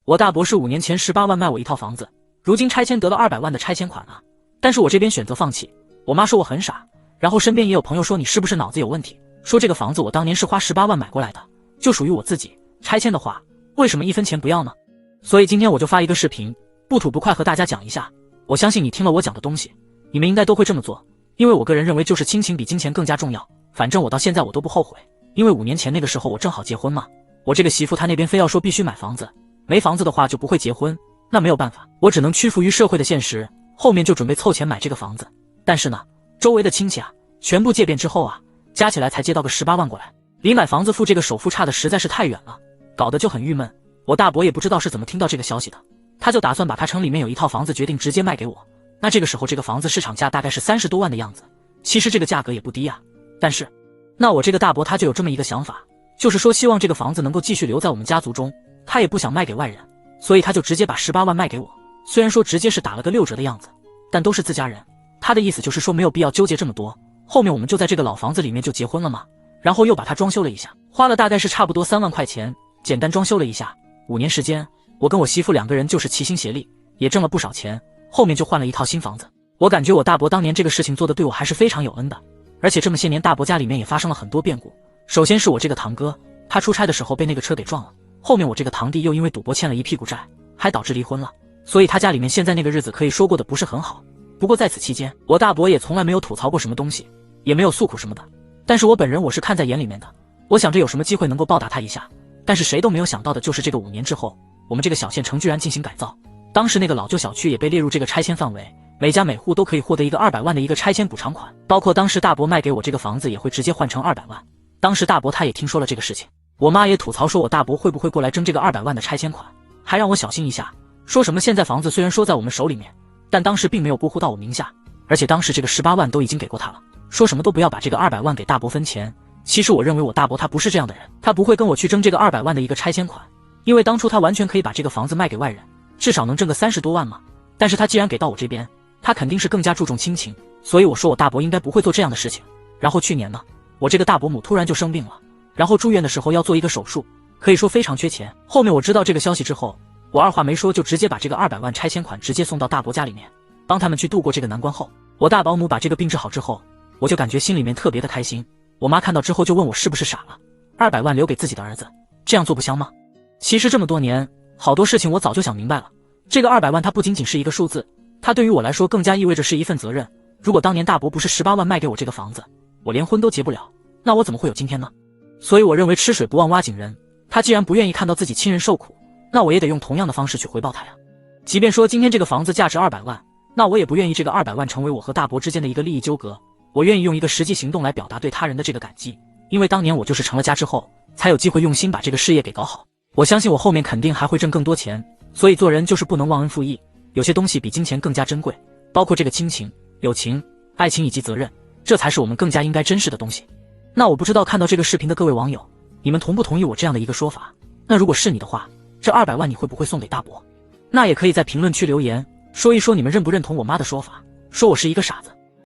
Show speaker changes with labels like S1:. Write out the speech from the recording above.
S1: 我大伯是5年前18万卖我一套房子，如今拆迁得了200万的拆迁款啊，但是我这边选择放弃。我妈说我很傻，然后身边也有朋友说你是不是脑子有问题，说这个房子我当年是花18万买过来的，就属于我自己，拆迁的话为什么1分钱不要呢？所以今天我就发一个视频，不吐不快和大家讲一下。我相信你听了我讲的东西，你们应该都会这么做，因为我个人认为就是亲情比金钱更加重要。反正我到现在我都不后悔，因为5年前那个时候我正好结婚嘛，我这个媳妇她那边非要说必须买房子，没房子的话就不会结婚，那没有办法，我只能屈服于社会的现实，后面就准备凑钱买这个房子。但是呢，周围的亲戚啊，全部借遍之后啊，加起来才借到个18万过来，离买房子付这个首付差的实在是太远了，搞得就很郁闷。我大伯也不知道是怎么听到这个消息的，他就打算把他城里面有一套房子决定直接卖给我。那这个时候这个房子市场价大概是30多万的样子，其实这个价格也不低啊。但是那我这个大伯他就有这么一个想法，就是说希望这个房子能够继续留在我们家族中，他也不想卖给外人，所以他就直接把18万卖给我。虽然说直接是打了个6折的样子，但都是自家人，他的意思就是说没有必要纠结这么多，后面我们就在这个老房子里面就结婚了嘛。然后又把它装修了一下，花了大概是差不多3万块钱，简单装修了一下。5年时间，我跟我媳妇2个人就是齐心协力，也挣了不少钱，后面就换了一套新房子。我感觉我大伯当年这个事情做的对我还是非常有恩的，而且这么些年大伯家里面也发生了很多变故。首先是我这个堂哥，他出差的时候被那个车给撞了，后面我这个堂弟又因为赌博欠了一屁股债，还导致离婚了，所以他家里面现在那个日子可以说过得不是很好。不过在此期间，我大伯也从来没有吐槽过什么东西，也没有诉苦什么的，但是我本人我是看在眼里面的，我想着有什么机会能够报答他一下。但是谁都没有想到的就是这个5年之后，我们这个小县城居然进行改造，当时那个老旧小区也被列入这个拆迁范围，每家每户都可以获得一个200万的一个拆迁补偿款，包括当时大伯卖给我这个房子也会直接换成200万。当时大伯他也听说了这个事情，我妈也吐槽说我大伯会不会过来争这个200万的拆迁款，还让我小心一下，说什么现在房子虽然说在我们手里面，但当时并没有过户到我名下，而且当时这个18万都已经给过他了，说什么都不要把这个200万给大伯分钱。其实我认为我大伯他不是这样的人，他不会跟我去争这个200万的一个拆迁款，因为当初他完全可以把这个房子卖给外人，至少能挣个30多万嘛。但是他既然给到我这边，他肯定是更加注重亲情，所以我说我大伯应该不会做这样的事情。然后去年呢，我这个大伯母突然就生病了，然后住院的时候要做一个手术，可以说非常缺钱。后面我知道这个消息之后，我二话没说就直接把这个200万拆迁款直接送到大伯家里面，帮他们去度过这个难关后，我大保姆把这个病治好之后，我就感觉心里面特别的开心。我妈看到之后就问我是不是傻了，200万留给自己的儿子，这样做不香吗？其实这么多年，好多事情我早就想明白了，这个200万它不仅仅是一个数字，它对于我来说更加意味着是一份责任。如果当年大伯不是18万卖给我这个房子，我连婚都结不了，那我怎么会有今天呢？所以我认为吃水不忘挖井人，他既然不愿意看到自己亲人受苦，那我也得用同样的方式去回报他呀。即便说今天这个房子价值200万，那我也不愿意这个200万成为我和大伯之间的一个利益纠葛，我愿意用一个实际行动来表达对他人的这个感激，因为当年我就是成了家之后，才有机会用心把这个事业给搞好。我相信我后面肯定还会挣更多钱，所以做人就是不能忘恩负义，有些东西比金钱更加珍贵，包括这个亲情、友情、爱情以及责任，这才是我们更加应该珍视的东西。那我不知道看到这个视频的各位网友，你们同不同意我这样的一个说法？那如果是你的话，这200万你会不会送给大伯？那也可以在评论区留言说一说你们认不认同我妈的说法，说我是一个傻子。